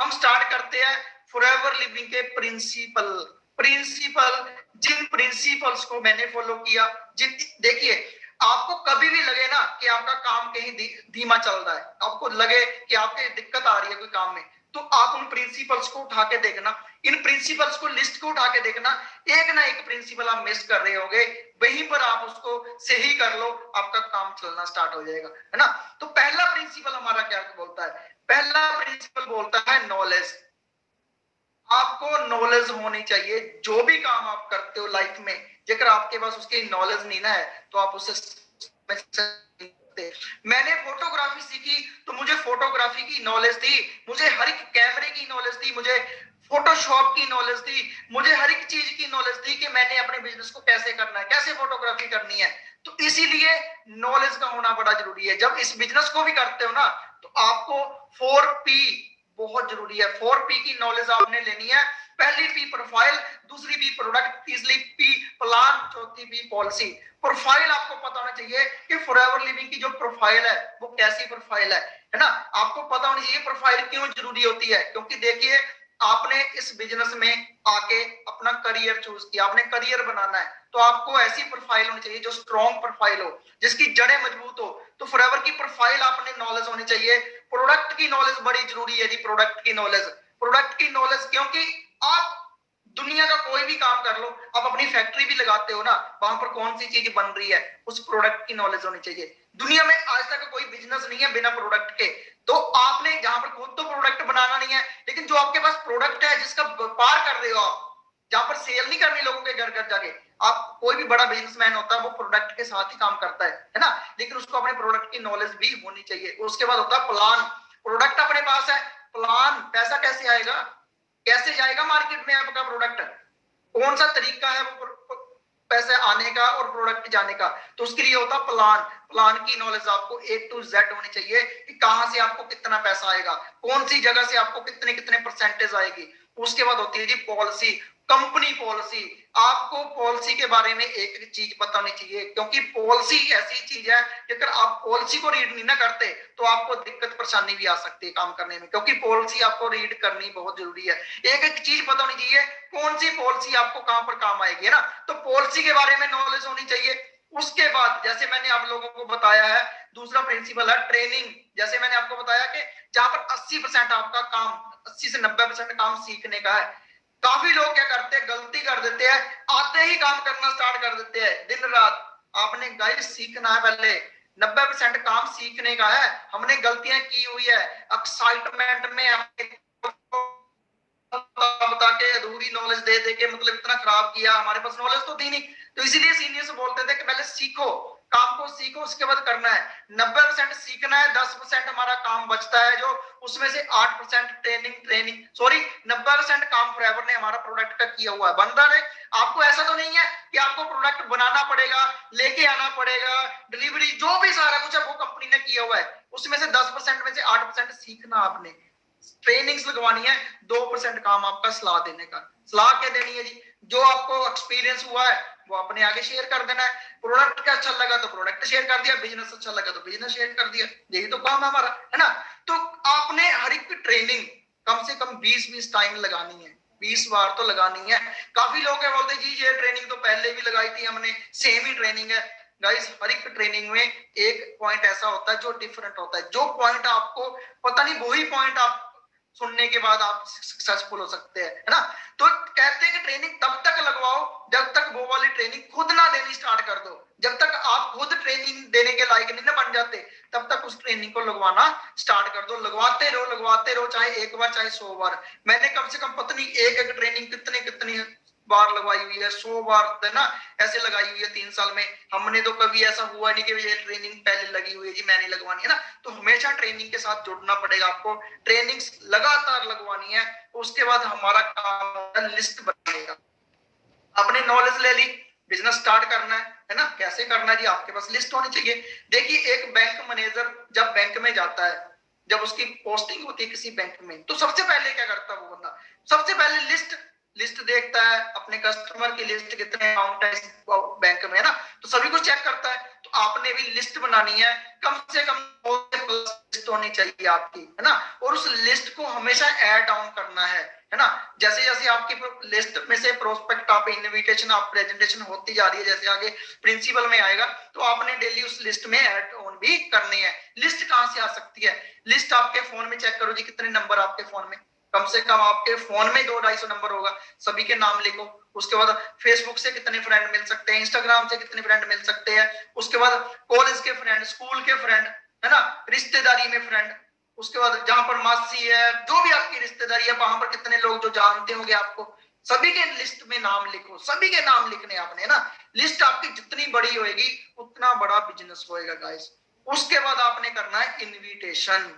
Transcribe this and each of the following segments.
हम स्टार्ट करते हैं फॉरएवर लिविंग के प्रिंसिपल जिन प्रिंसिपल्स को मैंने फॉलो किया, जिन देखिए आपको कभी भी लगे ना कि आपका काम कहीं धीमा चल रहा है, आपको लगे कि आपके दिक्कत आ रही है कोई काम में, तो आप उन प्रिंसिपल्स को उठा के देखना, इन प्रिंसिपल्स को लिस्ट को उठा के देखना, एक ना एक प्रिंसिपल आप मिस कर रहे होगे, वहीं पर आप उसको सही कर लो, आपका काम चलना स्टार्ट हो जाएगा, है ना। तो पहला प्रिंसिपल हमारा क्या बोलता है? पहला प्रिंसिपल बोलता है नॉलेज। आपको नॉलेज होनी चाहिए, जो भी काम आप करते हो लाइफ में, अगर आपके पास उसकी नॉलेज नहीं ना है तो आप उससे मैंने फोटोग्राफी सीखी तो मुझे फोटोग्राफी की नॉलेज थी, मुझे हर एक कैमरे की नॉलेज थी, मुझे फोटोशॉप की नॉलेज थी, मुझे हर एक चीज की नॉलेज थी कि मैंने अपने बिजनेस को कैसे करना है, कैसे फोटोग्राफी करनी है। तो इसीलिए नॉलेज का होना बड़ा जरूरी है। जब इस बिजनेस को भी करते हो ना तो आपको 4P बहुत जरूरी है। 4P की नॉलेज आपने लेनी है। पहली P प्रोफाइल, दूसरी P प्रोडक्ट, तीसरी P प्लान, चौथी P पॉलिसी। प्रोफाइल आपको पता होना चाहिए कि फॉरएवर लिविंग की जो प्रोफाइल है वो कैसी प्रोफाइल है ना। आपको पता होनी चाहिए प्रोफाइल क्यों जरूरी होती है, क्योंकि देखिए आपने इस बिजनेस में आके अपना करियर चूज किया, आपने करियर बनाना है, तो आपको ऐसी प्रोफाइल होनी चाहिए जो स्ट्रॉन्ग प्रोफाइल हो, जिसकी जड़ें मजबूत हो। तो फॉरएवर की प्रोफाइल आपने नॉलेज होनी चाहिए। प्रोडक्ट की नॉलेज बड़ी जरूरी है जी। प्रोडक्ट की नॉलेज, क्योंकि आप दुनिया का कोई भी काम कर लो, आप अपनी फैक्ट्री भी लगाते हो ना, वहां पर कौन सी चीज बन रही है उस प्रोडक्ट की नॉलेज होनी चाहिए। दुनिया में आज तक कोई बिजनेस नहीं है बिना प्रोडक्ट के। तो आपने जहां पर खुद तो प्रोडक्ट बनाना नहीं है, लेकिन जो आपके पास प्रोडक्ट है जिसका व्यापार कर रहे हो आप, जहां पर सेल नहीं करनी लोगों के घर घर जाके, आप कोई भी बड़ा बिजनेसमैन होता है वो प्रोडक्ट के साथ ही काम करता है ना, लेकिन उसको अपने प्रोडक्ट की नॉलेज भी होनी चाहिए। उसके बाद होता है प्लान। प्रोडक्ट अपने पास है, प्लान, पैसा कैसे आएगा, कैसे जाएगा मार्केट में आपका प्रोडक्ट, कौन सा तरीका है वो पैसे आने का और प्रोडक्ट जाने का, तो उसके लिए होता प्लान। प्लान की नॉलेज आपको A to Z होनी चाहिए कि कहां से आपको कितना पैसा आएगा, कौन सी जगह से आपको कितने कितने परसेंटेज आएगी। उसके बाद होती है जी पॉलिसी, कंपनी पॉलिसी। आपको पॉलिसी के बारे में एक चीज पता होनी चाहिए, क्योंकि पॉलिसी ऐसी चीज है कि अगर आप पॉलिसी को रीड नहीं ना करते तो आपको दिक्कत परेशानी भी आ सकती है काम करने में, क्योंकि पॉलिसी आपको रीड करनी बहुत जरूरी है। एक एक चीज पता होनी चाहिए कौन सी पॉलिसी आपको कहां पर काम आएगी, है ना। तो पॉलिसी के बारे में नॉलेज होनी चाहिए। उसके बाद जैसे मैंने आप लोगों को बताया है, दूसरा प्रिंसिपल है ट्रेनिंग। जैसे मैंने आपको बताया कि जहां पर 80% आपका काम, 80 से 90% काम सीखने का है। काफी लोग क्या करते हैं, गलती कर देते हैं, आते ही काम करना स्टार्ट कर देते हैं दिन रात। आपने गाइस सीखना है पहले, 90% काम सीखने का है। हमने गलतियां की हुई है एक्साइटमेंट में, बता के अधूरी नॉलेज दे दे के मतलब इतना खराब किया, हमारे पास नॉलेज तो थी नहीं। तो इसीलिए सीनियर्स बोलते थे कि पहले सीखो, काम को सीखो, उसके बाद करना है। 90% सीखना है, 10% हमारा काम बचता है जो, उसमें से 8% ट्रेनिंग सॉरी 90% काम फॉरएवर ने हमारा प्रोडक्ट का किया हुआ है। बंदा ने, आपको ऐसा तो नहीं है कि आपको प्रोडक्ट बनाना पड़ेगा, लेके आना पड़ेगा, डिलीवरी जो भी सारा कुछ है वो कंपनी ने किया हुआ है। उसमें से 10% में से 8% सीखना आपने, ट्रेनिंग्स लगवानी है। 2% काम आपका सलाह देने का। सलाह क्या देनी है जी, जो आपको एक्सपीरियंस हुआ है वो अपने आगे शेयर कर देना है। प्रोडक्ट का अच्छा लगा तो प्रोडक्ट शेयर कर दिया, बिजनेस अच्छा लगा तो बिजनेस शेयर कर दिया, यही तो काम है हमारा, है ना। तो आपने हर एक ट्रेनिंग कम से कम 20 टाइम लगानी है, 20 बार तो लगानी है। काफी लोग है बोलते जी ये ट्रेनिंग तो पहले भी लगाई थी हमने, सेम ही ट्रेनिंग है। गाइस हर एक ट्रेनिंग में एक पॉइंट ऐसा होता है जो डिफरेंट होता है। जो पॉइंट आपको पता नहीं वही पॉइंट आप सुनने के बाद आप सक्सेसफुल हो सकते हैं, है ना। तो कहते हैं कि ट्रेनिंग तब तक लगवाओ जब तक वो वाली ट्रेनिंग खुद ना देनी स्टार्ट कर दो। जब तक आप खुद ट्रेनिंग देने के लायक नहीं ना बन जाते तब तक उस ट्रेनिंग को लगवाना स्टार्ट कर दो। लगवाते रहो, चाहे एक बार चाहे 100 बार। मैंने कम से कम पता नहीं एक ट्रेनिंग कितनी कितनी बार लगवाई हुई है, 100 बार है ना, ऐसे लगाई हुई है 3 साल में। हमने तो कभी ऐसा हुआ नहीं कि ये ट्रेनिंग पहले लगी हुई है जी मैंने लगवानी है ना। तो हमेशा ट्रेनिंग के साथ जुड़ना पड़ेगा आपको, ट्रेनिंग लगातार लगवानी है। उसके बाद हमारा काम लिस्ट बनेगा। आपने नॉलेज ले ली, बिजनेस स्टार्ट करना है ना, कैसे करना है जी, आपके पास लिस्ट होनी चाहिए। देखिए एक बैंक मैनेजर जब बैंक में जाता है, जब उसकी पोस्टिंग होती है किसी बैंक में, तो सबसे पहले क्या करता है वो बंदा, सबसे पहले लिस्ट देखता है, अपने कस्टमर की लिस्ट कितने अकाउंट है इस बैंक में, है ना, तो सभी कुछ चेक करता है। तो आपने भी लिस्ट बनानी है, कम से कम लिस्ट होनी चाहिए आपकी, है ना, और उस लिस्ट को हमेशा ऐड ऑन करना है ना। जैसे जैसे आपकी लिस्ट में से प्रोस्पेक्ट, आप इनविटेशन, आप प्रेजेंटेशन होती जा रही है, जैसे आगे प्रिंसिपल में आएगा, तो आपने डेली उस लिस्ट में ऐड ऑन भी करनी है। लिस्ट कहां से आ सकती है? लिस्ट आपके फोन में चेक करो जी, कितने नंबर आपके फोन में, कम से कम आपके फोन में 200-250 नंबर होगा, सभी के नाम लिखो। उसके बाद फेसबुक से कितने फ्रेंड मिल सकते हैं, इंस्टाग्राम से कितने फ्रेंड मिल सकते हैं, उसके बाद कॉलेज के फ्रेंड, स्कूल के फ्रेंड, है ना, रिश्तेदारी में फ्रेंड, उसके बाद जहां पर मासी है, जो भी आपकी रिश्तेदारी है, वहां पर कितने लोग जो जानते होंगे आपको, सभी के लिस्ट में नाम लिखो, सभी के नाम लिखने आपने, है ना। लिस्ट आपकी जितनी बड़ी होगी उतना बड़ा बिजनेस होएगा गाइस। उसके बाद आपने करना है इनविटेशन।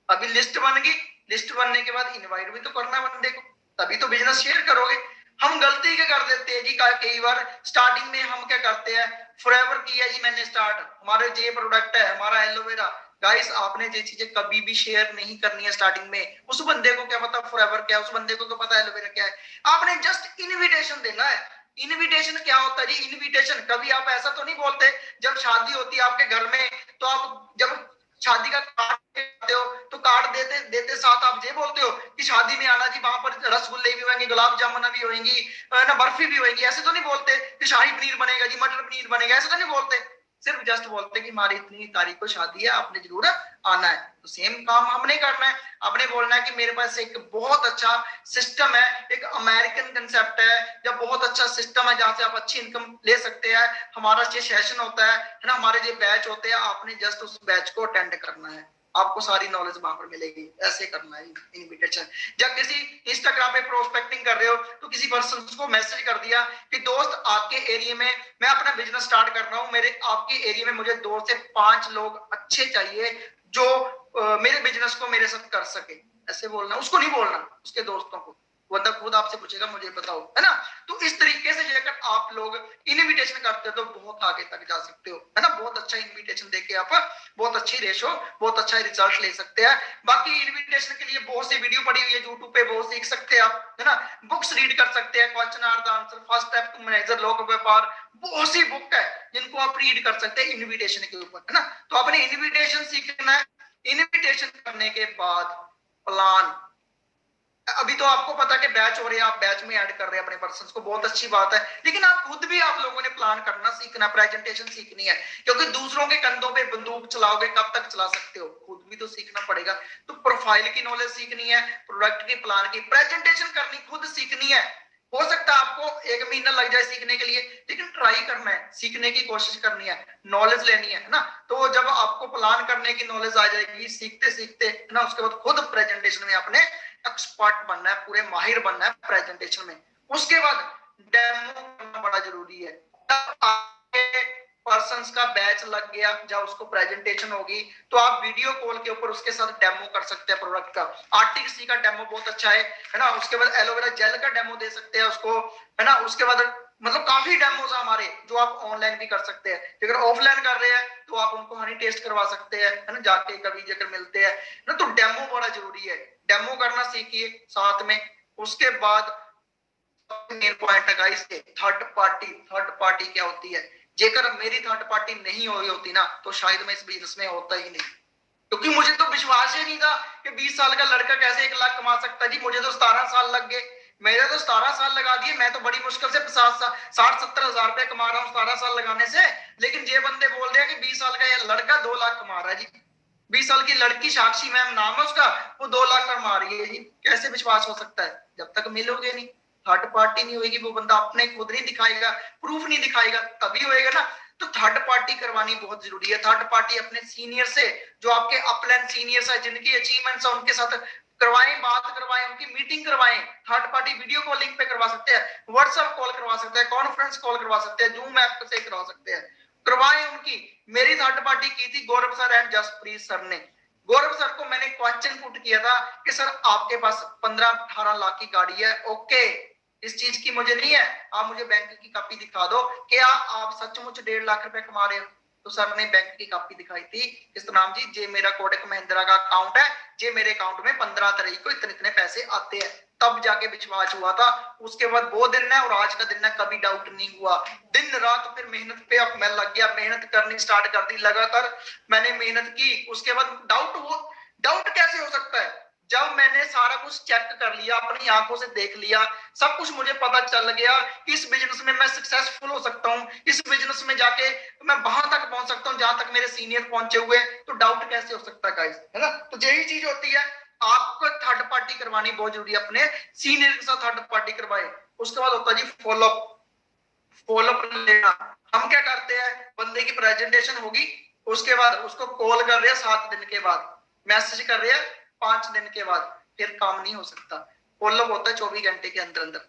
अभी लिस्ट बन गई, लिस्ट बनने के बाद इनवाइट भी तो करना है बंदे को, तभी तो बिजनेस शेयर करोगे। हम गलती क्या कर देते हैं जी, कई बार स्टार्टिंग में हम क्या करते हैं, फॉरएवर किया जी मैंने स्टार्ट, हमारे ये प्रोडक्ट है, हमारा एलोवेरा। गाइस आपने ये चीजें कभी भी शेयर नहीं करनी है स्टार्टिंग में। उस बंदे को क्या पता फॉरएवर क्या है, उस बंदे को क्या पता एलोवेरा क्या है। आपने जस्ट इनविटेशन देना है। इनविटेशन क्या होता है जी? इनविटेशन कभी आप ऐसा तो नहीं बोलते, जब शादी होती है आपके घर में, तो आप जब शादी का कार्ड देते हो, तो कार्ड देते देते साथ आप ये बोलते हो कि शादी में आना जी, वहां पर रसगुल्ले भी होंगे, गुलाब जामुन भी होंगी, ना बर्फी भी होगी। ऐसे तो नहीं बोलते कि शाही पनीर बनेगा जी, मटर पनीर बनेगा, ऐसे तो नहीं बोलते। सिर्फ जस्ट बोलते कि हमारी इतनी तारीख को शादी है, आपने जरूर आना है। तो सेम काम हमने करना है। आपने बोलना है कि मेरे पास एक बहुत अच्छा सिस्टम है, एक अमेरिकन कंसेप्ट है, जब बहुत अच्छा सिस्टम है जहां से आप अच्छी इनकम ले सकते हैं। हमारा ये सेशन होता है ना, हमारे जो बैच होते हैं, आपने जस्ट उस बैच को अटेंड करना है, आपको सारी नॉलेज वहां पर मिलेगी। ऐसे करना है इनविटेशन। जब किसी इंस्टाग्राम पे प्रोस्पेक्टिंग कर रहे हो, तो किसी पर्सन को मैसेज कर दिया कि दोस्त आपके एरिया में मैं अपना बिजनेस स्टार्ट कर रहा हूँ, मेरे आपके एरिया में मुझे 2 से 5 लोग अच्छे चाहिए जो मेरे बिजनेस को मेरे साथ कर सके। ऐसे बोलना, उसको नहीं बोलना, उसके दोस्तों को। वो तब खुद आपसे पूछेगा मुझे बताओ, है ना। तो इस तरीके से लेकर आप लोग इनविटेशन करते हो तो बहुत आगे तक जा सकते हो, है ना। बहुत अच्छा इनविटेशन देके आप बहुत अच्छी रेशो, बहुत अच्छा रिजल्ट ले सकते हैं। बाकी इनविटेशन के लिए बहुत सी वीडियो पड़ी हुई है यूट्यूब पे, बहुत सीख सकते हैं आप, है ना। बुक्स रीड कर सकते हैं, question are the answer, first step to manager लोक व्यापार, बहुत सी बुक है जिनको आप रीड कर सकते हैं इनविटेशन के ऊपर, है ना। तो आपने इनविटेशन सीखना है। इनविटेशन करने के बाद प्लान। अभी तो आपको पता कि बैच हो रहे हैं, आप बैच में ऐड कर रहे हैं अपने पर्सन्स को, बहुत अच्छी बात है। लेकिन आप खुद भी, आप लोगों ने प्लान करना सीखना, प्रेजेंटेशन सीखनी है, क्योंकि दूसरों के कंधों पे बंदूक चलाओगे कब तक चला सकते हो? खुद भी तो सीखना पड़ेगा। तो प्रोफाइल की नॉलेज सीखनी है, प्रोडक्ट के प्लान की, प्रेजेंटेशन करनी खुद सीखनी है। हो सकता है आपको 1 महीना लग जाए सीखने के लिए, लेकिन ट्राई करना है, सीखने की कोशिश करनी है, नॉलेज लेनी है ना। तो जब आपको प्लान करने की नॉलेज आ जाएगी सीखते सीखते, ना, उसके बाद खुद प्रेजेंटेशन में आपने एक्सपर्ट बनना है, पूरे माहिर बनना है प्रेजेंटेशन में। उसके बाद डेमो करना बड़ा जरूरी है। तब आपके पर्सन्स का बैच लग गया, जब उसको प्रेजेंटेशन होगी, तो आप वीडियो कॉल के ऊपर उसके साथ डेमो कर सकते हैं प्रोडक्ट का। आरटीसी का डेमो बहुत अच्छा है ना। उसके बाद एलोवेरा जेल का डेमो दे सकते हैं उसको, है ना। उसके बाद मतलब काफी डेमोज है हमारे जो आप ऑनलाइन भी कर सकते हैं। अगर ऑफलाइन कर रहे हैं तो आप उनको हनी टेस्ट करवा सकते हैं, है ना, जाके कभी जगह मिलते हैं ना। तो डेमो बड़ा जरूरी है, डेमो करना सीखिए साथ में। उसके बाद मेन पॉइंट है guys, third party. Third party क्या होती है? जेकर मेरी थर्ड पार्टी नहीं हुई होती ना, तो शायद मैं इस बिजनेस में होता ही नहीं, क्योंकि मुझे तो विश्वास ही नहीं था कि 20 साल का लड़का कैसे 1 लाख कमा सकता है जी। मुझे तो 17 साल लग गए, मेरे तो 17 साल लगा दिए। मैं तो बड़ी मुश्किल से 60-70 हजार रुपए कमा रहा हूँ 17 साल लगाने से। लेकिन ये बंदे बोल रहे हैं कि 20 साल का ये लड़का 2 लाख कमा रहा है जी। 20 साल की लड़की, साक्षी मैम नाम है उसका, वो 2 लाख कमा रही है जी। कैसे विश्वास हो सकता है? जब तक मिलोगे नहीं, थर्ड पार्टी नहीं होगी, वो बंदा अपने खुद नहीं दिखाएगा, प्रूफ नहीं दिखाएगा, तभी होएगा ना। तो थर्ड पार्टी करवानी बहुत जरूरी है। थर्ड पार्टी अपने सीनियर से, जो आपके अपलाइन सीनियर्स है, जिनकी अचीवमेंट्स है, उनके साथ करवाएं, बात करवाएं, उनकी मीटिंग करवाएं। थर्ड पार्टी वीडियो कॉलिंग पे करवा सकते हैं, व्हाट्सएप कॉल करवा सकते हैं, कॉन्फ्रेंस कॉल करवा सकते हैं, जूम ऐप से करवा सकते हैं, करवाएं उनकी। मेरी थर्ड पार्टी की थी गौरव सर एंड जसप्रीत सर ने। गौरव सर को मैंने क्वेश्चन पुट किया था कि सर आपके पास 15-18 लाख की गाड़ी है, ओके, इस चीज की मुझे नहीं है, आप मुझे बैंक की कॉपी दिखा दो, क्या आप सचमुच 1.5 लाख रुपए कमा रहे हो? तो सर ने बैंक की कॉपी दिखाई थी, इस नाम जी, ये मेरा कोटक महिंद्रा का अकाउंट है, ये मेरे अकाउंट में 15 तारीख को इतने इतने पैसे आते हैं। तब जाके विश्वास हुआ था। उसके बाद वो दिन है और आज का दिन है, कभी डाउट नहीं हुआ। दिन रात फिर मेहनत पे अब मैं लग गया, मेहनत करनी स्टार्ट कर दी लगातार। मैंने मेहनत की, उसके बाद डाउट कैसे हो सकता है जब मैंने सारा कुछ चेक कर लिया, अपनी आंखों से देख लिया, सब कुछ मुझे पता चल गया कि इस बिजनेस में मैं सक्सेसफुल हो सकता हूँ, इस बिजनेस में जाके मैं वहां तक पहुंच सकता हूँ जहां तक मेरे सीनियर पहुंचे हुए, तो डाउट कैसे हो सकता है गाइस, है ना। तो यही चीज होती है, आपको थर्ड पार्टी करवानी बहुत जरूरी है, अपने सीनियर के साथ थर्ड पार्टी करवाए। उसके बाद होता है जी फॉलोअप। फॉलोअप लेना, हम क्या करते हैं, बंदे की प्रेजेंटेशन होगी, उसके बाद उसको कॉल कर रहे हैं 7 दिन के बाद, मैसेज कर रहे हैं 5 दिन के बाद, फिर काम नहीं हो सकता। फॉलोअप होता है 24 घंटे के अंदर अंदर।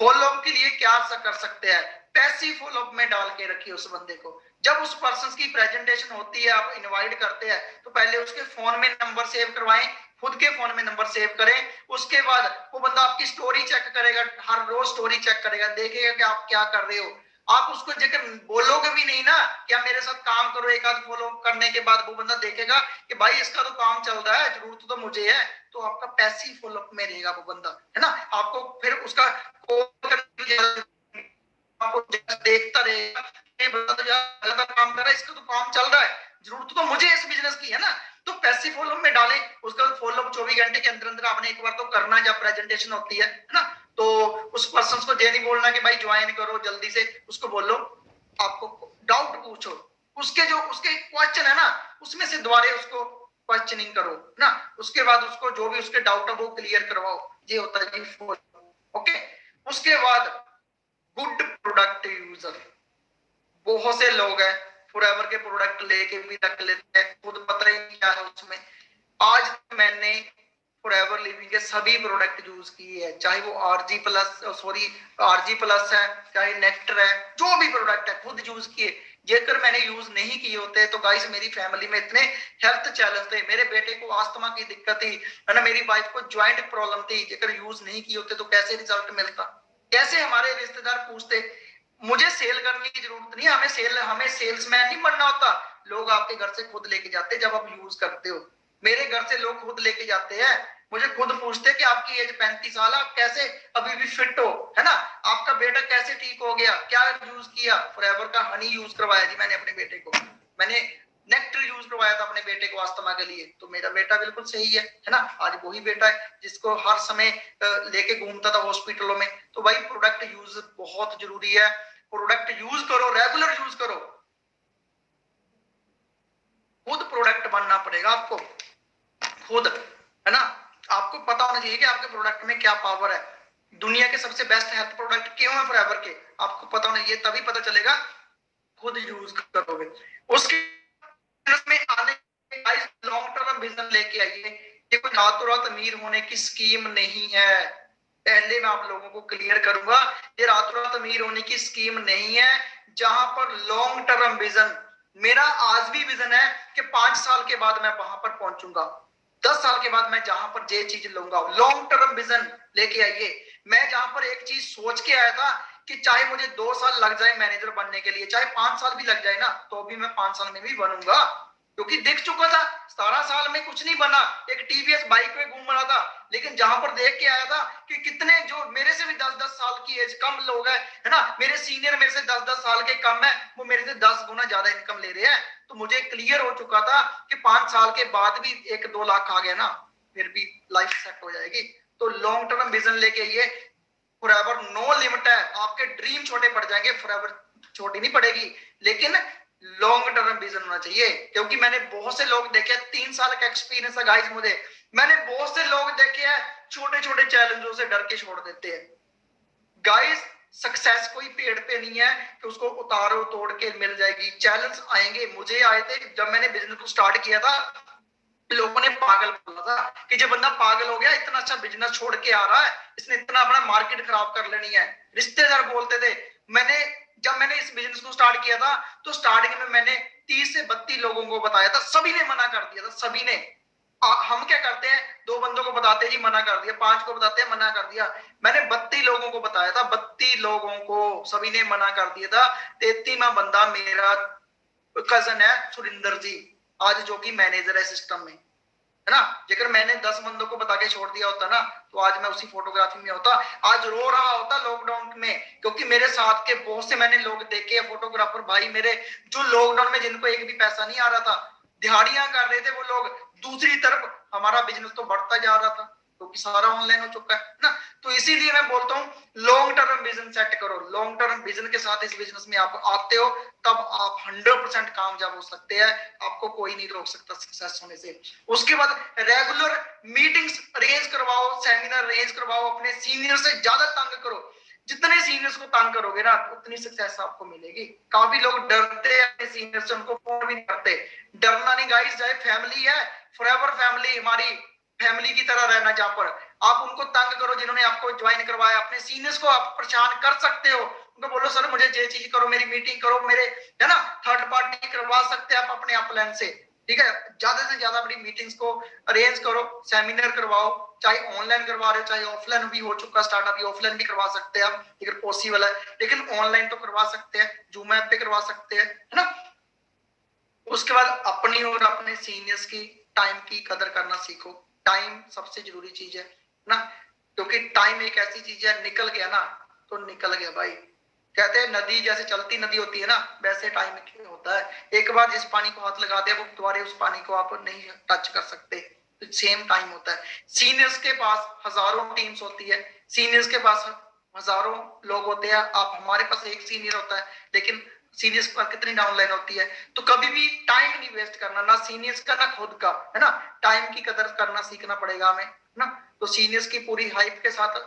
फॉलोअप के लिए क्या कर सकते हैं, पैसिव फॉलोअप में डाल के रखिए उस बंदे को। जब उस पर्सन की प्रेजेंटेशन होती है, आप इनवाइट करते हैं, तो पहले उसके फोन में नंबर सेव करवाएं, खुद के फोन में नंबर सेव करें। उसके बाद वो बंदा आपकी स्टोरी चेक करेगा, हर रोज स्टोरी चेक करेगा, देखेगा कि आप क्या कर रहे हो। आप उसको जगह बोलोगे भी नहीं ना कि आप मेरे साथ काम करो, एक आध फॉलो करने के बाद वो बंदा देखेगा कि भाई इसका तो काम चल रहा है, जरूरत तो मुझे है, तो आपका पैसिव फॉलोअप में रहेगा वो बंदा, है ना। आपको फिर उसका आपको देखता रहेगा, काम कर रहा है, इसका तो काम चल रहा है, जरूरत तो मुझे इस बिजनेस की, है ना। तो पैसिव फॉलोअप में डालें, उसका फॉलोअप 24 घंटे के अंदर अंदर आपने एक बार तो करना, जब प्रेजेंटेशन होती है ना। तो उस पर्सन को ये नहीं बोलना कि भाई ज्वाइन करो जल्दी से, उसको बोलो आपको डाउट पूछो, उसके जो उसके क्वेश्चन है ना, उसमें से दोबारा उसको क्वेश्चनिंग करो ना। उसके बाद उसको जो भी उसके डाउट है वो क्लियर करवाओ। ये होता है फॉलोअप। ओके, उसके बाद गुड प्रोडक्ट यूजर। बहुत से लोग हैं फॉरएवर के प्रोडक्ट लेके भी रख लेते हैं, खुद पता ही नहीं क्या है उसमें। आज मैंने फॉरएवर लिविंग के सभी प्रोडक्ट यूज किए हैं, चाहे वो आरजी प्लस है, चाहे नेक्टर है, जो भी प्रोडक्ट है खुद यूज किए। जेकर मैंने यूज नहीं किए होते तो गाइस मेरी फैमिली में इतने हेल्थ चैलेंज थे, मेरे बेटे को अस्थमा की दिक्कत थी, है ना, मेरी वाइफ को ज्वाइंट प्रॉब्लम थी। जेकर यूज नहीं किए होते तो कैसे रिजल्ट मिलता, कैसे हमारे रिश्तेदार पूछते। मुझे सेल करने की जरूरत नहीं, हमें सेल्समैन नहीं बनना होता। लोग आपके घर से खुद लेके जाते जब आप यूज करते हो। मेरे घर से लोग खुद लेके जाते हैं, मुझे खुद पूछते कि आपकी एज 35 साल, आप कैसे अभी भी फिट हो, है ना। आपका बेटा कैसे ठीक हो गया, क्या यूज किया, फॉरएवर का हनी यूज करवाया जी मैंने अपने बेटे को, मैंने नेक्टर यूज करवाया था अपने बेटे को अस्थमा के लिए, तो मेरा बेटा बिल्कुल सही है ना। आज वही बेटा है जिसको हर समय लेके घूमता था हॉस्पिटलों में। तो भाई प्रोडक्ट यूज बहुत जरूरी है, प्रोडक्ट यूज करो, रेगुलर यूज करो। खुद प्रोडक्ट बनना पड़ेगा आपको, खुद, है ना। आपको पता होना चाहिए कि आपके प्रोडक्ट में क्या पावर है। दुनिया के सबसे बेस्ट हेल्थ प्रोडक्ट क्यों है फॉरएवर के, आपको पता होना चाहिए, तभी पता चलेगा, खुद यूज करोगे। उसके में आने लॉन्ग टर्म विजन लेके आइए। ये कोई रातों रात अमीर होने की स्कीम नहीं है, पहले मैं आप लोगों को क्लियर करूंगा, ये रातों रात अमीर होने की स्कीम नहीं है। जहां पर लॉन्ग टर्म विजन, मेरा आज भी विजन है कि 5 साल के बाद मैं वहां पर पहुंचूंगा, 10 साल के बाद मैं जहां पर ये चीज लूंगा। लॉन्ग टर्म विजन लेके आइए। मैं जहां पर एक चीज सोच के आया था कि चाहे मुझे 2 साल लग जाए मैनेजर बनने के लिए, चाहे 5 साल भी लग जाए ना, तो भी मैं 5 साल में भी बनूंगा, क्योंकि देख चुका था। 17 साल में कुछ नहीं बना, एक टीवीएस बाइक पे घूम रहा था, लेकिन जहां पर देख के आया था कि कितने जो मेरे से भी 10-10 साल की एज कम लोग है ना, मेरे सीनियर मेरे से 10-10 साल के कम है, वो मेरे से 10 गुना ज्यादा इनकम ले रहे हैं। तो मुझे क्लियर हो चुका था कि 5 साल के बाद भी 1-2 लाख आ गया ना, फिर भी लाइफ सेट हो जाएगी। तो लॉन्ग टर्म विजन लेके ये फॉरएवर नो लिमिट है। आपके ड्रीम छोटे पड़ जाएंगे, फॉरएवर छोटी नहीं पड़ेगी, लेकिन लॉन्ग टर्म विजन होना चाहिए। क्योंकि मैंने बहुत से लोग देखे, 3 साल का एक्सपीरियंस है गाइस मुझे, मैंने बहुत से लोग देखे हैं छोटे छोटे चैलेंजों से डर के छोड़ देते हैं। गाइस सक्सेस कोई पेड़ पे नहीं है कि उसको उतारो तोड़ के मिल जाएगी, चैलेंज आएंगे। मुझे आए थे जब मैंने बिजनेस को स्टार्ट किया था, लोगों ने पागल बोला था कि जो बंदा पागल हो गया, इतना अच्छा बिजनेस छोड़ के आ रहा है, इसने इतना अपना मार्केट खराब कर लेनी है। रिश्तेदार बोलते थे। जब मैंने इस बिजनेस को स्टार्ट किया था तो स्टार्टिंग में मैंने 30 से 32 लोगों को बताया था, सभी ने मना कर दिया था, सभी ने। हम क्या करते हैं, 2 बंदों को बताते हैं जी मना कर दिया, 5 को बताते हैं मना कर दिया। मैंने 32 लोगों को बताया था, 32 लोगों को, सभी ने मना कर दिया था। 33वां बंदा मेरा कजन है सुरिंदर जी, आज जो कि मैनेजर है सिस्टम में। है ना। जेकर मैंने 10 बंदों को बता के छोड़ दिया होता ना, तो आज मैं उसी फोटोग्राफी में होता, आज रो रहा होता लॉकडाउन में। क्योंकि मेरे साथ के बहुत से मैंने लोग देखे फोटोग्राफर भाई मेरे, जो लॉकडाउन में जिनको एक भी पैसा नहीं आ रहा था, दिहाड़ियां कर रहे थे वो लोग, दूसरी तरफ हमारा बिजनेस तो बढ़ता जा रहा था क्योंकि सारा ऑनलाइन हो चुका है ना। तो इसीलिए मैं बोलता हूँ लॉन्ग टर्म विजन सेट करो। लॉन्ग टर्म विजन के साथ इस बिजनेस में आप आते हो तब आप 100% कामयाब हो सकते हैं। आपको कोई नहीं रोक सकता सक्सेस होने से। उसके बाद रेगुलर मीटिंग्स अरेंज करवाओ, सेमिनार अरेंज करवाओ, अपने सीनियर से ज्यादा तंग करो। जितने सीनियर्स को तंग करोगे ना उतनी सक्सेस आपको मिलेगी। काफी लोग डरते हैं अपने सीनियर से, उनको फोन भी नहीं करते। डरना नहीं गाइस, चाहे फैमिली है, फॉरएवर फैमिली, हमारी फैमिली की तरह रहना। जहां पर आप उनको तंग करो, जिन्होंने आपको ज्वाइन करवाया, अपने सीनियर्स को आप परेशान कर सकते हो। उनको बोलो सर मुझे ये चीज करो, मेरी मीटिंग करो, मेरे है ना, थर्ड पार्टी करवा सकते हैं आप अपने अपलाइन से, ठीक है। ज्यादा से ज्यादा अपनी मीटिंग्स को अरेंज करो, सेमिनार करवाओ, चाहे ऑनलाइन करवा रहे हो चाहे ऑफलाइन भी हो चुका स्टार्टअप, ऑफलाइन भी करवा सकते हैं आप अगर पॉसिबल है, लेकिन ऑनलाइन तो करवा सकते हैं, जूम ऐप पे करवा सकते हैं, है ना। उसके बाद अपनी और अपने सीनियर्स की टाइम की कदर करना सीखो। टाइम सबसे जरूरी चीज है ना, क्योंकि टाइम एक ऐसी चीज है, निकल गया ना तो निकल गया भाई। कहते हैं नदी जैसे चलती नदी होती है ना, वैसे टाइम होता है। एक बार जिस पानी को हाथ लगा दिया वो दोबारा उस पानी को आप नहीं टच कर सकते। तो सेम टाइम होता है। सीनियर्स के पास हजारों टीम्स होती है, सीनियर्स के पास हजारों लोग होते हैं, आप हमारे पास एक सीनियर होता है, लेकिन सीनियर्स पर कितनी डाउनलाइन होती है। तो कभी भी टाइम नहीं वेस्ट करना, ना सीनियर्स का ना खुद का, है ना। टाइम की कदर करना सीखना पड़ेगा हमें, है ना। तो सीनियर्स की पूरी हाइप के साथ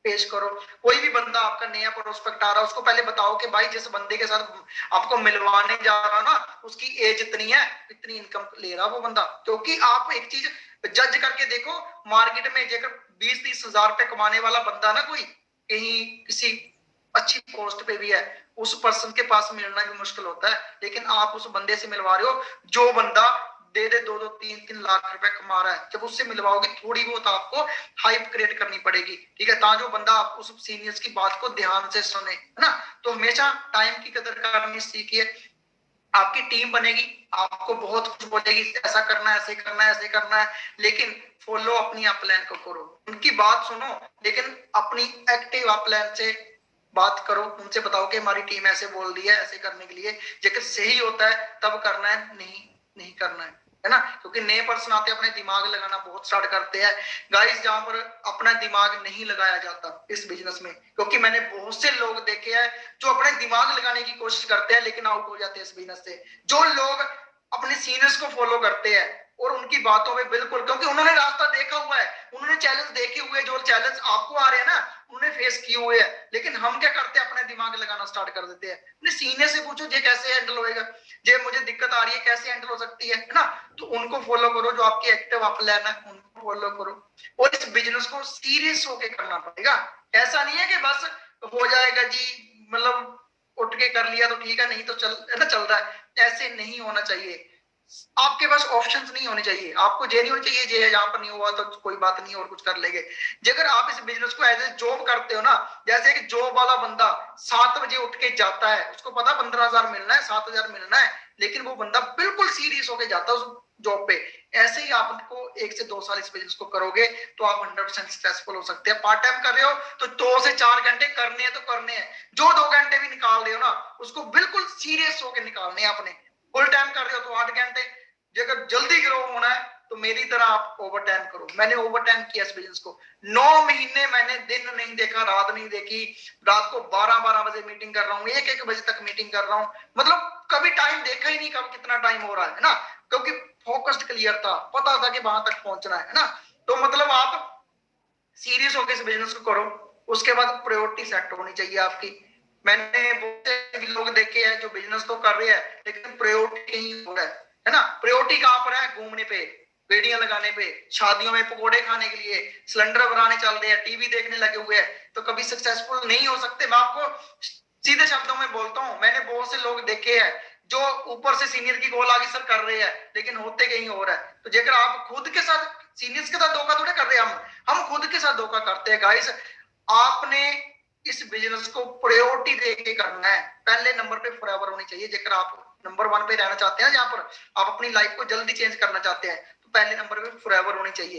पेश करो। कोई भी बंदा आपका नया प्रोस्पेक्ट आ रहा है, उसको पहले बताओ कि भाई जिस बंदे के साथ आपको मिलवाने जा रहा ना, उसकी एज इतनी है, इतनी इनकम ले रहा वो बंदा। क्योंकि आप एक चीज जज करके देखो, मार्केट में जेकर 20-30 हजार रुपए कमाने वाला बंदा ना, कोई कहीं किसी अच्छी पोस्ट पे भी है, उस पर्सन के पास मिलना भी मुश्किल होता है। लेकिन आप उस बंदे से मिलवा रहे हो जो बंदा दे 2-3 लाख रुपए कमा रहा है। जब उससे मिलवाओगे थोड़ी बहुत आपको हाइप क्रिएट करनी पड़ेगी, ठीक है, ताकि बंदा आप उस सीनियर्स की बात को ध्यान से सुने, है ना। तो हमेशा टाइम की कदर करनी सीखिए। आपकी टीम बनेगी, आपको बहुत कुछ बोलेगी, ऐसा करना है, ऐसे करना है, ऐसे करना है, लेकिन फॉलो अपनी अपलाइन को करो। उनकी बात सुनो, लेकिन अपनी एक्टिव अपलाइन से बात करो। उनसे बताओ कि हमारी टीम ऐसे बोल रही है ऐसे करने के लिए, जेकर सही होता है तब करना है, नहीं नहीं करना है ना। क्योंकि नए पर्सन आते अपने दिमाग लगाना बहुत स्टार्ट करते हैं गाइस, जहां पर अपना दिमाग नहीं लगाया जाता इस बिजनेस में। क्योंकि मैंने बहुत से लोग देखे हैं जो अपने दिमाग लगाने की कोशिश करते हैं लेकिन आउट हो जाते हैं इस बिजनेस से। जो लोग अपने सीनियर्स को फॉलो करते हैं और उनकी बातों में बिल्कुल, क्योंकि उन्होंने रास्ता देखा हुआ है, उन्होंने चैलेंज देखे हुए, जो चैलेंज आपको आ रहे हैं ना उन्होंने फेस किए हुए हैं। लेकिन हम क्या करते हैं, अपने दिमाग लगाना स्टार्ट कर देते हैं। अपने सीनियर से पूछो ये कैसे हैंडल होएगा, ये मुझे दिक्कत आ रही है कैसे हैंडल हो सकती है ना। तो उनको फॉलो करो, जो आपकी एक्टिव अपलाइन है उनको फॉलो करो। और इस बिजनेस को सीरियस होके करना पड़ेगा। ऐसा नहीं है कि बस हो जाएगा जी, मतलब उठ के कर लिया तो ठीक है, नहीं तो चल रहा है, ऐसे नहीं होना चाहिए। आपके पास ऑप्शंस नहीं होने चाहिए। आपको ये नहीं होना चाहिए जे यहाँ पर नहीं हुआ तो कोई बात नहीं और कुछ कर लेंगे। अगर आप इस बिजनेस को एज ए जॉब करते हो ना, जैसे कि जॉब वाला बंदा 7 बजे उठ के जाता है, उसको पता 15,000 मिलना है, 7,000 मिलना है, लेकिन वो बंदा बिल्कुल सीरियस होके जाता है उस जॉब पे। ऐसे ही आपको 1 से 2 साल इस बिजनेस को करोगे तो आप 100% सक्सेसफुल हो सकते हैं। पार्ट टाइम कर रहे हो तो 2 से 4 घंटे करने हैं तो करने हैं। जो 2 घंटे भी निकाल रहे हो ना उसको बिल्कुल सीरियस होकर निकालने हैं आपने। फुल टाइम कर रहे हो तो 8 घंटे। अगर जल्दी ग्रो होना है तो मेरी तरह आप ओवर टाइम करो। मैंने ओवर टाइम किया इस बिजनेस को 9 महीने, मैंने दिन नहीं देखा, रात नहीं देखी। रात को 12-12 बजे मीटिंग कर रहा हूँ, 1-1 बजे तक मीटिंग कर रहा हूँ। मतलब कभी टाइम देखा ही नहीं कब कितना टाइम हो रहा है ना, क्योंकि फोकस्ड क्लियर था, पता था कि वहां तक पहुंचना है ना। तो मतलब आप सीरियस होकर इस बिजनेस को करो। उसके बाद प्रायोरिटी सेट होनी चाहिए आपकी। मैंने बहुत से लोग देखे हैं जो बिजनेस तो कर रहे हैं लेकिन प्रायोरिटी कहीं हो रहा है ना। प्रायोरिटी कहां पर है, घूमने पे, बेड़ियां लगाने पे, शादियों में पकोड़े खाने के लिए, सिलेंडर बनाने चल रहे हैं, टीवी देखने लगे हुए हैं, तो कभी सक्सेसफुल नहीं हो सकते। मैं आपको सीधे शब्दों में बोलता हूं, मैंने बहुत से लोग देखे हैं जो ऊपर से सीनियर की गोल आगे सर कर रहे हैं लेकिन होते कहीं और है। तो जेकर आप खुद के साथ, सीनियर्स के साथ धोखा थोड़े कर रहे हैं हम खुद के साथ धोखा करते हैं गाइस। आपने इस बिजनेस को प्रायोरिटी देके करना है। पहले नंबर पे फॉरएवर होनी चाहिए। जेकर आप नंबर 1 पे रहना चाहते हैं, जहां पर आप अपनी लाइफ को जल्दी चेंज करना चाहते हैं, तो पहले नंबर पे फॉरएवर होनी चाहिए।